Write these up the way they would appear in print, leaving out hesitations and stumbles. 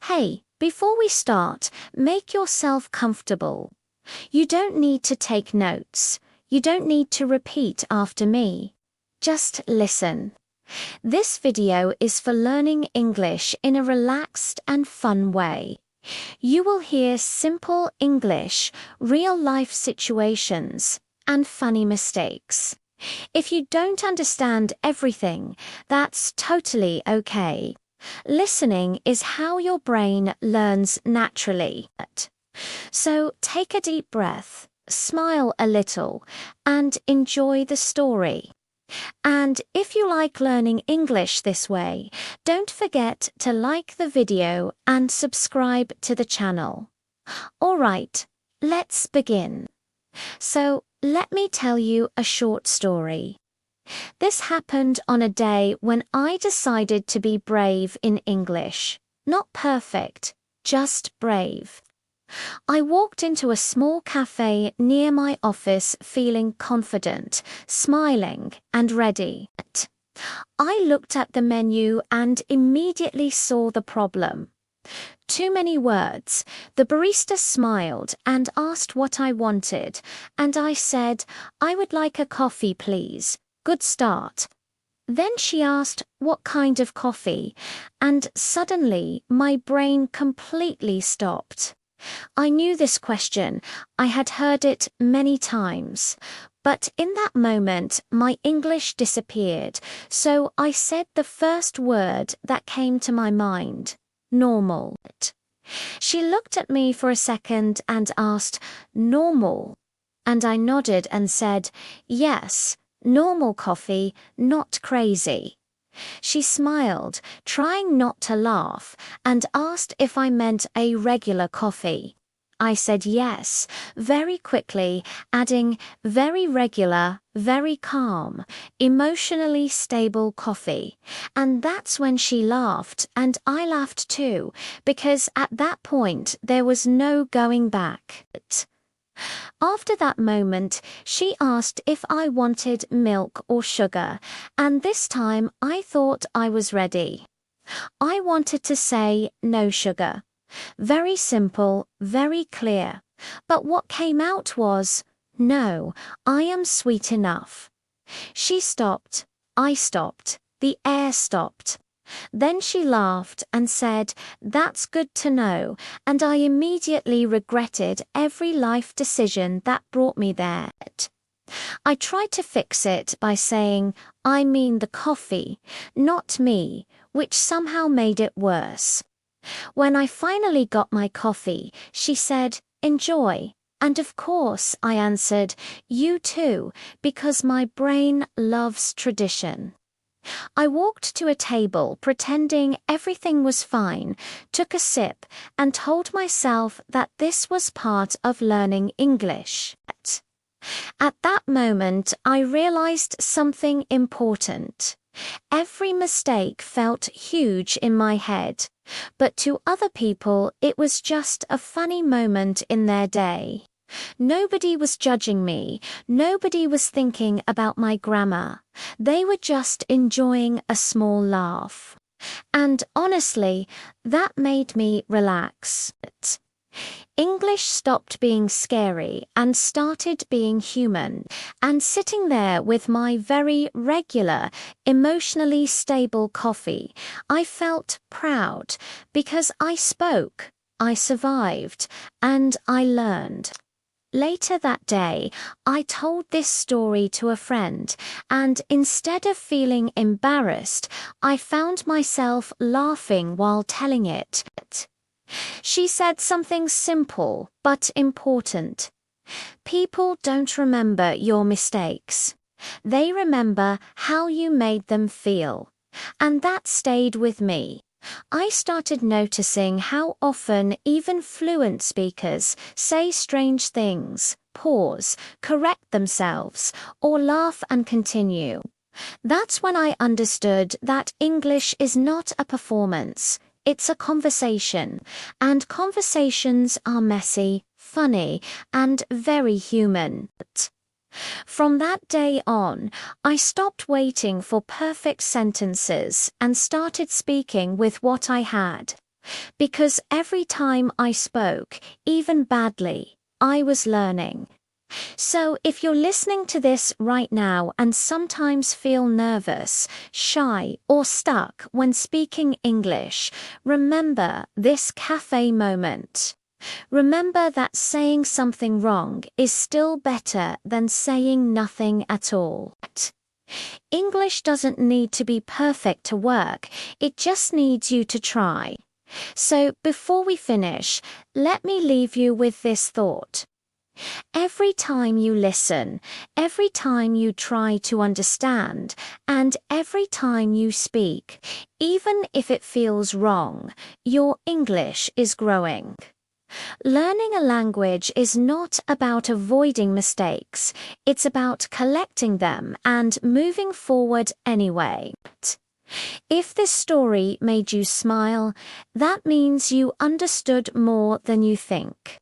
Hey, before we start, make yourself comfortable. You don't need to take notes. You don't need to repeat after me. Just listen. This video is for learning English in a relaxed and fun way. You will hear simple English, real-life situations, and funny mistakes. If you don't understand everything, that's totally okay. Listening is how your brain learns naturally. So take a deep breath, smile a little, and enjoy the story. And if you like learning English this way, don't forget to like the video and subscribe to the channel. Alright, let's begin. So, let me tell you a short story. This happened on a day when I decided to be brave in English. Not perfect, just brave. I walked into a small cafe near my office feeling confident, smiling, and ready. I looked at the menu and immediately saw the problem. Too many words. The barista smiled and asked what I wanted, and I said, "I would like a coffee, please." Good start. Then she asked what kind of coffee, and suddenly my brain completely stopped. I knew this question. I had heard it many times. But in that moment, my English disappeared, so I said the first word that came to my mind. Normal. She looked at me for a second and asked, "Normal?" And I nodded and said, "Yes, normal coffee, not crazy." She smiled, trying not to laugh, and asked if I meant a regular coffee. I said yes, very quickly, adding very regular, very calm, emotionally stable coffee. And that's when she laughed, and I laughed too, because at that point there was no going back. After that moment, she asked if I wanted milk or sugar, and this time I thought I was ready. I wanted to say no sugar. Very simple, very clear. But what came out was, "No, I am sweet enough." She stopped. I stopped. The air stopped. Then she laughed and said, "That's good to know," and I immediately regretted every life decision that brought me there. I tried to fix it by saying, "I mean the coffee, not me," which somehow made it worse. When I finally got my coffee, she said, "Enjoy." And of course, I answered, "You too," because my brain loves tradition. I walked to a table pretending everything was fine, took a sip, and told myself that this was part of learning English. At that moment, I realized something important. Every mistake felt huge in my head, but to other people it was just a funny moment in their day. Nobody was judging me, nobody was thinking about my grammar. They were just enjoying a small laugh. And honestly, that made me relax. English stopped being scary and started being human, and sitting there with my very regular, emotionally stable coffee, I felt proud because I spoke, I survived, and I learned. Later that day, I told this story to a friend, and instead of feeling embarrassed, I found myself laughing while telling it. She said something simple but important. People don't remember your mistakes. They remember how you made them feel. And that stayed with me. I started noticing how often even fluent speakers say strange things, pause, correct themselves, or laugh and continue. That's when I understood that English is not a performance, it's a conversation, and conversations are messy, funny, and very human. From that day on, I stopped waiting for perfect sentences and started speaking with what I had. Because every time I spoke, even badly, I was learning. So if you're listening to this right now and sometimes feel nervous, shy, or stuck when speaking English, remember this cafe moment. Remember that saying something wrong is still better than saying nothing at all. English doesn't need to be perfect to work, it just needs you to try. So before we finish, let me leave you with this thought. Every time you listen, every time you try to understand, and every time you speak, even if it feels wrong, your English is growing. Learning a language is not about avoiding mistakes, it's about collecting them and moving forward anyway. If this story made you smile, that means you understood more than you think.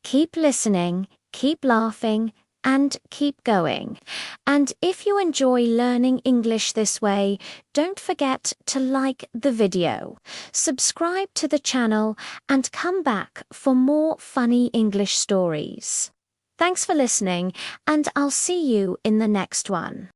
Keep listening, keep laughing, and keep going. And if you enjoy learning English this way, don't forget to like the video, subscribe to the channel, and come back for more funny English stories. Thanks for listening, and I'll see you in the next one.